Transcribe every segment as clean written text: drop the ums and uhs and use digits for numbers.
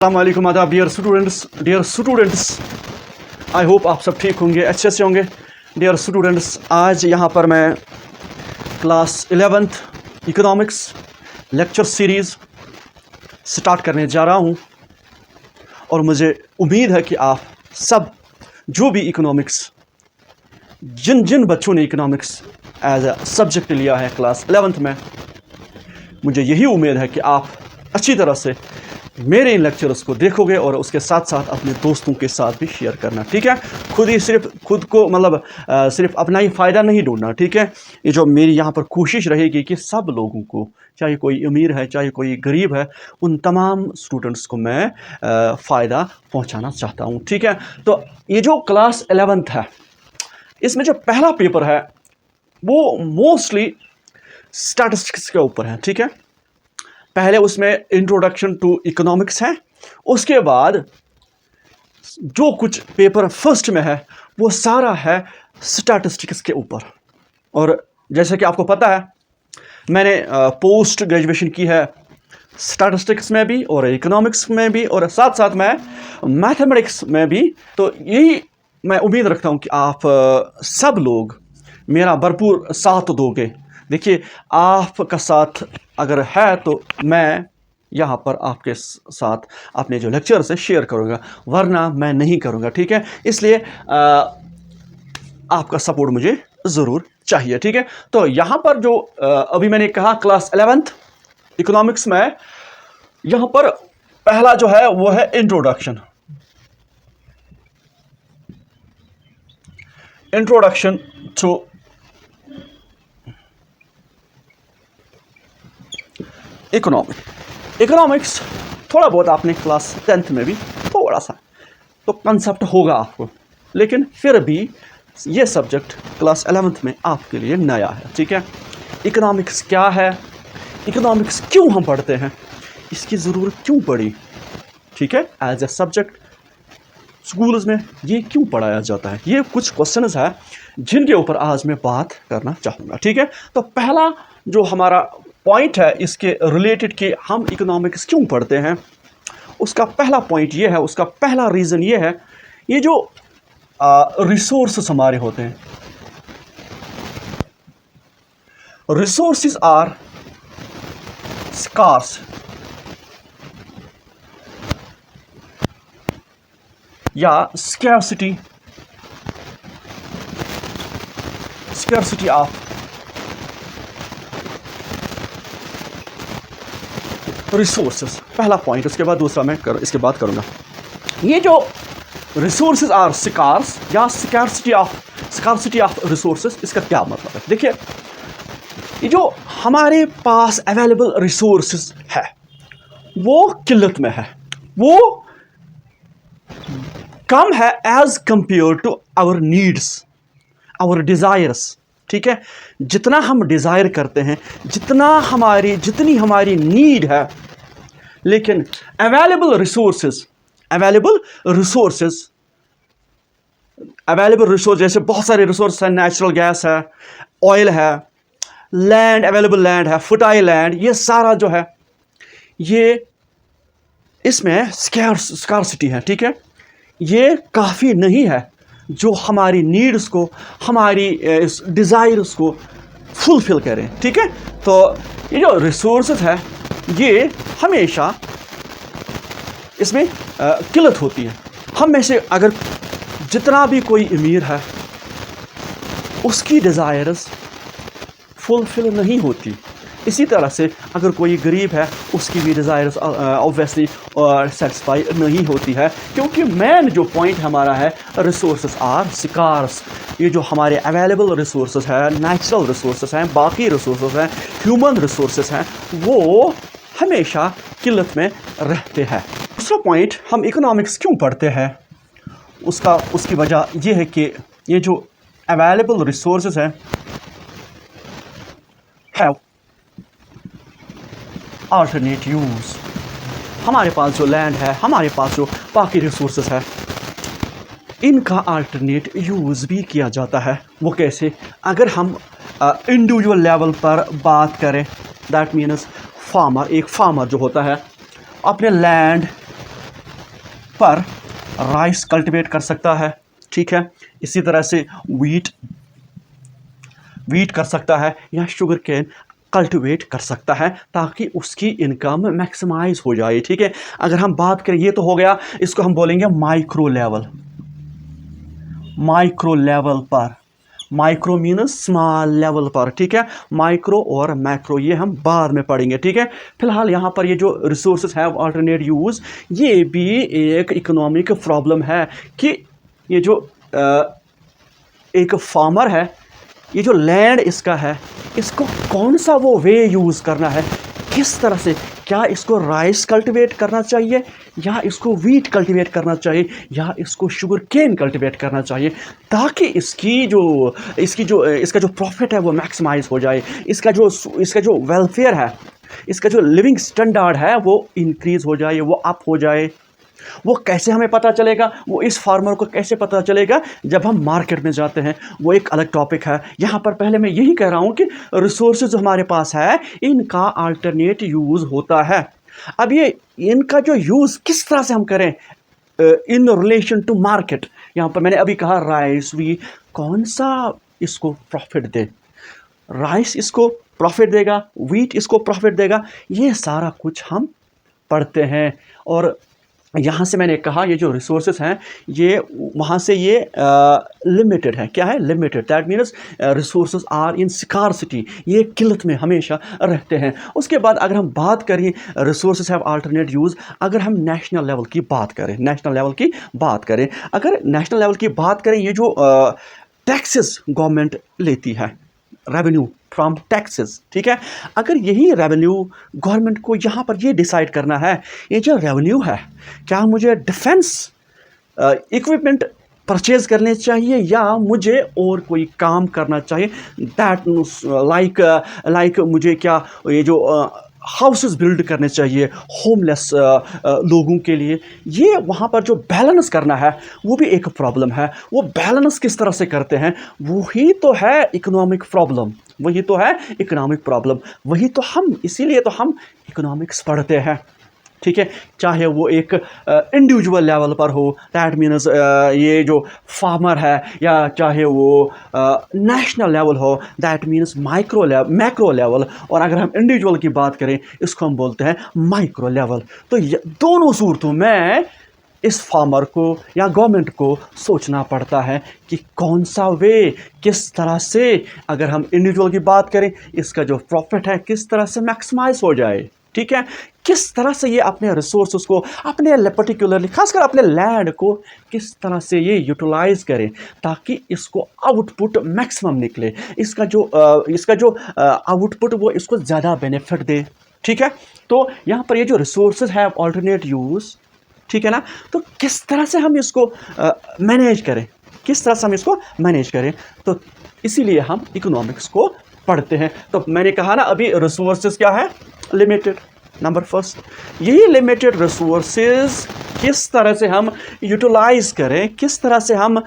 अस्सलामुअलैकुम आदाब dear students, I hope आप सब ठीक होंगे, अच्छे से होंगे। डियर स्टूडेंट्स, आज यहाँ पर मैं class 11th economics lecture series start करने जा रहा हूँ और मुझे उम्मीद है कि आप सब जो भी इकोनॉमिक्स जिन बच्चों ने इकोनॉमिक्स एज अ सब्जेक्ट लिया है क्लास 11th में, मुझे यही उम्मीद है कि आप अच्छी तरह से मेरे इन लेक्चर्स को देखोगे और उसके साथ साथ अपने दोस्तों के साथ भी शेयर करना, ठीक है। खुद को मतलब सिर्फ अपना ही फ़ायदा नहीं ढूंढना, ठीक है। ये जो मेरी यहाँ पर कोशिश रहेगी कि सब लोगों को, चाहे कोई अमीर है चाहे कोई गरीब है, उन तमाम स्टूडेंट्स को मैं फ़ायदा पहुँचाना चाहता हूँ, ठीक है। तो ये जो क्लास 11th है, इसमें जो पहला पेपर है वो मोस्टली स्टैटिस्टिक्स के ऊपर है, ठीक है। पहले उसमें इंट्रोडक्शन टू इकोनॉमिक्स है, उसके बाद जो कुछ पेपर फर्स्ट में है वो सारा है स्टैटिस्टिक्स के ऊपर। और जैसे कि आपको पता है, मैंने पोस्ट ग्रेजुएशन की है स्टैटिस्टिक्स में भी और इकोनॉमिक्स में भी और साथ साथ मैं मैथमेटिक्स में भी। तो यही मैं उम्मीद रखता हूँ कि आप सब लोग मेरा भरपूर साथ दोगे। देखिए, आपका साथ अगर है तो मैं यहाँ पर आपके साथ अपने जो लेक्चर से शेयर करूँगा, वरना मैं नहीं करूँगा, ठीक है। इसलिए आपका सपोर्ट मुझे ज़रूर चाहिए, ठीक है। तो यहाँ पर जो अभी मैंने कहा क्लास 11th इकोनॉमिक्स में, यहाँ पर पहला जो है वो है इंट्रोडक्शन टू इकोनॉमिक्स। थोड़ा बहुत आपने क्लास 10th में भी थोड़ा सा तो कंसेप्ट होगा आपको, लेकिन फिर भी ये सब्जेक्ट क्लास 11th में आपके लिए नया है, ठीक है। इकोनॉमिक्स क्या है, इकोनॉमिक्स क्यों हम पढ़ते हैं, इसकी ज़रूरत क्यों पड़ी, ठीक है। एज ए सब्जेक्ट स्कूल्स में ये क्यों पढ़ाया जाता है, ये कुछ क्वेश्चंस है जिनके ऊपर आज मैं बात करना चाहूँगा, ठीक है। तो पहला जो हमारा पॉइंट है इसके रिलेटेड कि हम इकोनॉमिक्स क्यों पढ़ते हैं, उसका पहला पॉइंट ये है, उसका पहला रीज़न ये है, ये जो रिसोर्सेस हमारे होते हैं, रिसोर्सेस आर स्कार्स या स्कैर्सिटी ऑफ रिसोर्सेस, पहला पॉइंट। उसके बाद दूसरा मैं इसके बाद करूँगा। ये जो रिसोर्सेज आर स्कार्स या स्कैर्सिटी ऑफ रिसोर्सेज, इसका क्या मतलब है। देखिए, ये जो हमारे पास अवेलेबल रिसोर्सेज है वो किल्लत में है, वो कम है as compared to our needs, our desires, ठीक है। जितना हम डिज़ायर करते हैं, जितनी हमारी नीड है, लेकिन अवेलेबल रिसोर्स जैसे बहुत सारे रिसोर्स हैं, नेचुरल गैस है, ऑयल है, लैंड, अवेलेबल लैंड है, फर्टाइल लैंड, ये सारा जो है ये इसमें स्कार्सिटी है, ठीक है। ये काफ़ी नहीं है जो हमारी नीड्स को, हमारी डिज़ायर्स को फुलफ़िल करें, ठीक है। तो ये जो रिसोर्सेज है ये हमेशा इसमें किल्लत होती है। हम में से अगर जितना भी कोई अमीर है उसकी डिज़ायर्स फुलफ़िल नहीं होती, इसी तरह से अगर कोई गरीब है उसकी भी डिज़ायर्स ऑब्वियसली सेटिस्फाई नहीं होती है, क्योंकि मेन जो पॉइंट हमारा है रिसोर्सेज आर स्कार्स। ये जो हमारे अवेलेबल रिसोर्सेज हैं, नेचुरल रिसोर्सेज हैं, बाकी रिसोर्सेज हैं, ह्यूमन रिसोर्सेज हैं, वो हमेशा किल्लत में रहते हैं। दूसरा पॉइंट, हम इकोनॉमिक्स क्यों पढ़ते हैं, उसकी वजह यह है कि ये जो अवेलेबल रिसोर्सेज हैं हैव अल्टरनेट यूज़। हमारे पास जो लैंड है, हमारे पास जो बाकी रिसोर्सेज है, इनका अल्टरनेट यूज़ भी किया जाता है। वो कैसे, अगर हम इंडिविजुअल लेवल पर बात करें, दैट मीन्स एक फार्मर जो होता है अपने लैंड पर राइस कल्टिवेट कर सकता है, ठीक है। इसी तरह से वीट कर सकता है या शुगर केन कल्टिवेट कर सकता है ताकि उसकी इनकम मैक्सिमाइज हो जाए, ठीक है। अगर हम बात करें, ये तो हो गया, इसको हम बोलेंगे माइक्रो लेवल पर। माइक्रो मीन्स स्मॉल लेवल पर, ठीक है। माइक्रो और मैक्रो ये हम बाद में पढ़ेंगे, ठीक है। फिलहाल यहाँ पर ये जो रिसोर्सेज हैव अल्टरनेट यूज, ये भी एक इकोनॉमिक प्रॉब्लम है कि ये जो एक फार्मर है, ये जो लैंड इसका है, इसको कौन सा वो वे यूज़ करना है, किस तरह से, क्या इसको राइस कल्टिवेट करना चाहिए या इसको वीट कल्टिवेट करना चाहिए या इसको शुगर केन कल्टिवेट करना चाहिए, ताकि इसका जो प्रॉफिट है वो मैक्सिमाइज हो जाए, इसका जो वेलफेयर है, इसका जो लिविंग स्टैंडर्ड है वो इंक्रीज़ हो जाए, वो अप हो जाए। वो कैसे हमें पता चलेगा, वो इस फार्मर को कैसे पता चलेगा, जब हम मार्केट में जाते हैं, वो एक अलग टॉपिक है। यहाँ पर पहले मैं यही कह रहा हूँ कि रिसोर्सेज जो हमारे पास है, इनका अल्टरनेट यूज़ होता है। अब ये इनका जो यूज़ किस तरह से हम करें इन रिलेशन टू मार्केट, यहाँ पर मैंने अभी कहा राइस भी कौन सा इसको प्रॉफिट दे, राइस इसको प्रॉफिट देगा, वीट इसको प्रॉफिट देगा, ये सारा कुछ हम पढ़ते हैं। और यहाँ से मैंने कहा ये जो रिसोर्सेज हैं, ये वहाँ से ये लिमिटेड है। क्या है? Limited. That means resources are in scarcity, ये किल्लत में हमेशा रहते हैं। उसके बाद अगर हम बात करें रिसोर्सेज हैव अल्टरनेट यूज़, अगर हम नेशनल लेवल की बात करें, अगर नेशनल लेवल की बात करें, ये जो टैक्सेस गवर्नमेंट लेती है, रेवेन्यू फ्रॉम टैक्सेस, ठीक है। अगर यही रेवेन्यू गवर्नमेंट को यहाँ पर ये डिसाइड करना है, ये जो रेवेन्यू है, क्या मुझे डिफेंस इक्विपमेंट परचेज करने चाहिए या मुझे और कोई काम करना चाहिए, दैट लाइक मुझे क्या ये जो हाउसेस बिल्ड करने चाहिए होमलेस लोगों के लिए, ये वहाँ पर जो बैलेंस करना है वो भी एक प्रॉब्लम है। वो बैलेंस किस तरह से करते हैं, वही तो है इकोनॉमिक प्रॉब्लम, वही तो हम, इसीलिए तो हम इकोनॉमिक्स पढ़ते हैं, ठीक है। चाहे वो एक इंडिविजुअल लेवल पर हो, दैट मीन्स ये जो फार्मर है, या चाहे वो नेशनल लेवल हो, दैट मीन्स मैक्रो लेवल, और अगर हम इंडिविजुअल की बात करें, इसको हम बोलते हैं माइक्रो लेवल। तो दोनों सूरतों में इस फार्मर को या गवर्नमेंट को सोचना पड़ता है कि कौन सा वे, किस तरह से, अगर हम इंडिविजुअल की बात करें, इसका जो प्रॉफिट है किस तरह से मैक्सिमाइज हो जाए, ठीक है। किस तरह से ये अपने रिसोर्सेज को, अपने पर्टिकुलरली खासकर अपने लैंड को किस तरह से ये यूटिलाइज करें ताकि इसको आउटपुट मैक्सिमम निकले, इसका जो आउटपुट वो इसको ज़्यादा बेनिफिट दे, ठीक है। तो यहाँ पर ये जो रिसोर्सेज है ऑल्टरनेट यूज़, ठीक है ना, तो किस तरह से हम इसको मैनेज करें, तो इसीलिए हम इकोनॉमिक्स को पढ़ते हैं। तो मैंने कहा ना अभी, रिसोर्सेज क्या है? लिमिटेड। नंबर फर्स्ट, यही लिमिटेड रिसोर्सेज किस तरह से हम यूटिलाइज करें, किस तरह से हम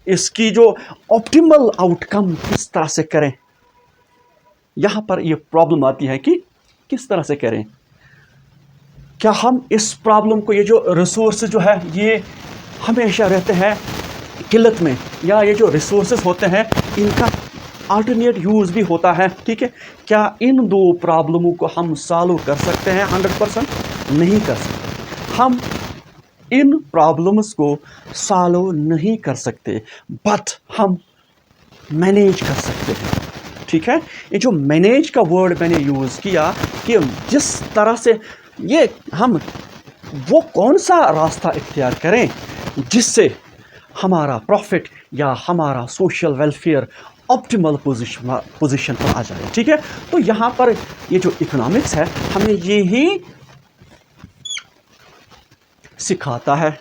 इसकी जो ऑप्टिमल आउटकम किस तरह से करें, यहाँ पर ये प्रॉब्लम आती है कि किस तरह से करें। क्या हम इस प्रॉब्लम को, ये जो रिसोर्सेज जो है ये हमेशा रहते हैं किल्लत में, या ये जो रिसोर्सेज होते हैं इनका अल्टरनेट यूज़ भी होता है, ठीक है। क्या इन दो प्रॉब्लमों को हम सॉल्व कर सकते हैं? 100% नहीं कर सकते। हम इन प्रॉब्लम्स को सॉल्व नहीं कर सकते, बट हम मैनेज कर सकते हैं, ठीक है। ये जो मैनेज का वर्ड मैंने यूज़ किया कि जिस तरह से ये हम वो कौन सा रास्ता इख्तियार करें जिससे हमारा प्रॉफिट या हमारा सोशल वेलफेयर ऑप्टिमल पोजीशन पर आ जाए, ठीक है। तो यहाँ पर ये जो इकोनॉमिक्स है हमें यही सिखाता है।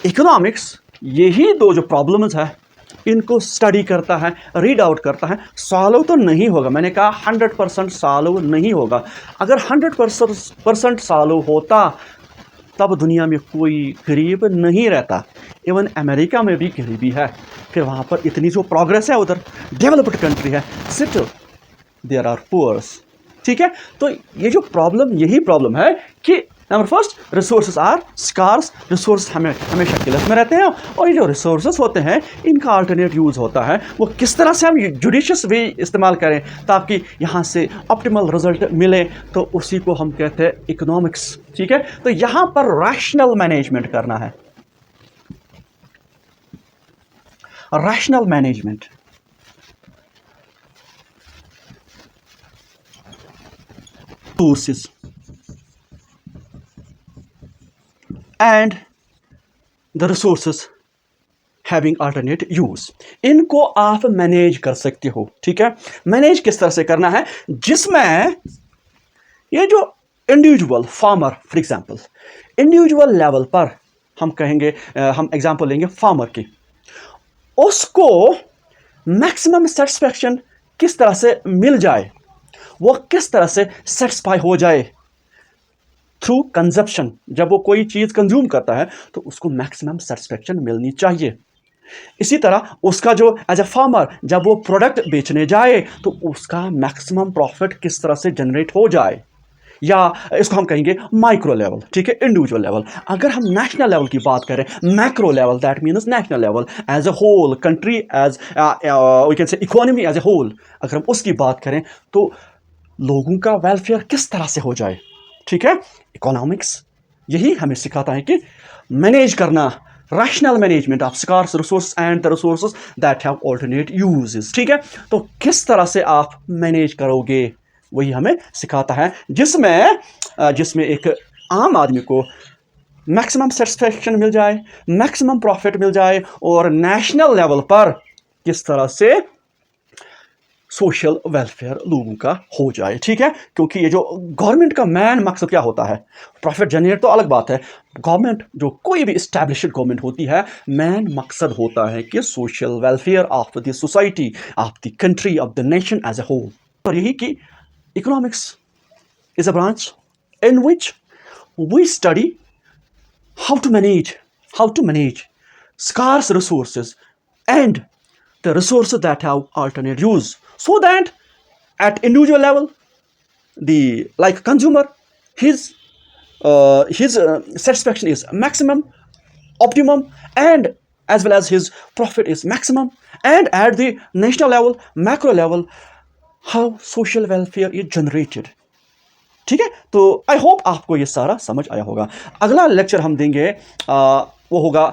इकोनॉमिक्स यही दो जो प्रॉब्लम्स है इनको स्टडी करता है, रीड आउट करता है। सॉल्व तो नहीं होगा, मैंने कहा 100% सॉल्व नहीं होगा। अगर 100% सॉल्व होता तब दुनिया में कोई गरीब नहीं रहता। इवन अमेरिका में भी गरीबी है, फिर वहाँ पर इतनी जो प्रोग्रेस है, उधर डेवलप्ड कंट्री है, स्टिल देयर आर पुअर्स, ठीक है। तो ये जो प्रॉब्लम, यही प्रॉब्लम है कि number first, resources are scarce, resource हमेशा किल्लत में रहते हैं, और ये जो रिसोर्सेज होते हैं इनका अल्टरनेट यूज़ होता है, वो किस तरह से हम जुडिशियस वे इस्तेमाल करें ताकि यहाँ से ऑप्टिमल रिजल्ट मिले, तो उसी को हम कहते हैं इकोनॉमिक्स। ठीक है, तो यहाँ पर रैशनल मैनेजमेंट करना है, rational management. Sources and the resources having alternate use, इनको आप मैनेज कर सकते हो। ठीक है, मैनेज किस तरह से करना है, जिसमें ये जो individual farmer, for example individual level पर हम कहेंगे, हम एग्जांपल लेंगे फार्मर की, उसको मैक्सिमम सेटिस्फैक्शन किस तरह से मिल जाए, वो किस तरह से सेटिस्फाई हो जाए थ्रू कंजप्शन। जब वो कोई चीज़ कंज्यूम करता है तो उसको मैक्सिमम सेटिस्फैक्शन मिलनी चाहिए। इसी तरह उसका जो एज ए फार्मर जब वो प्रोडक्ट बेचने जाए तो उसका मैक्सिमम प्रॉफिट किस तरह से जनरेट हो जाए, या इसको हम कहेंगे माइक्रो लेवल। ठीक है, इंडिविजुअल लेवल। अगर हम नेशनल लेवल की बात करें, macro level, that means national level as a whole, country as we can say economy as a whole, अगर हम उसकी बात करें तो लोगों का वेलफेयर किस तरह से हो जाए। ठीक है, इकोनॉमिक्स यही हमें सिखाता है कि मैनेज करना, rational management of scarce resource and the resources that have alternate uses. ठीक है, तो किस तरह से आप मैनेज करोगे वही हमें सिखाता है, जिसमें एक आम आदमी को मैक्सिमम सेटिस्फैक्शन मिल जाए, मैक्सिमम प्रॉफिट मिल जाए, और नेशनल लेवल पर किस तरह से सोशल वेलफेयर लोगों का हो जाए। ठीक है, क्योंकि ये जो गवर्नमेंट का मेन मकसद क्या होता है, प्रॉफिट जनरेट तो अलग बात है, गवर्नमेंट जो कोई भी इस्टेब्लिश्ड गवर्नमेंट होती है, मेन मकसद होता है कि social welfare of the society, of the country, of the nation as a whole. और यही कि economics is a branch in which we study how to manage scarce resources and the resources that have alternate use, so that at individual level, the like consumer, his satisfaction is maximum, optimum, and as well as his profit is maximum, and at the national level, macro level, how social welfare is generated. ठीक है, तो I hope आपको ये सारा समझ आया होगा। अगला लेक्चर हम देंगे वो होगा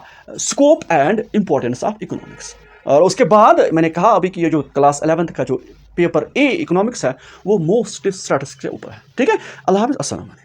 scope and importance of economics, और उसके बाद मैंने कहा अभी कि ये जो क्लास 11th का जो पेपर ए इकोनॉमिक्स है वो मोस्ट स्टैटिस्टिक्स के ऊपर है। ठीक है, अल्लाह हाफ़िज़, अस्सलाम वालेकुम।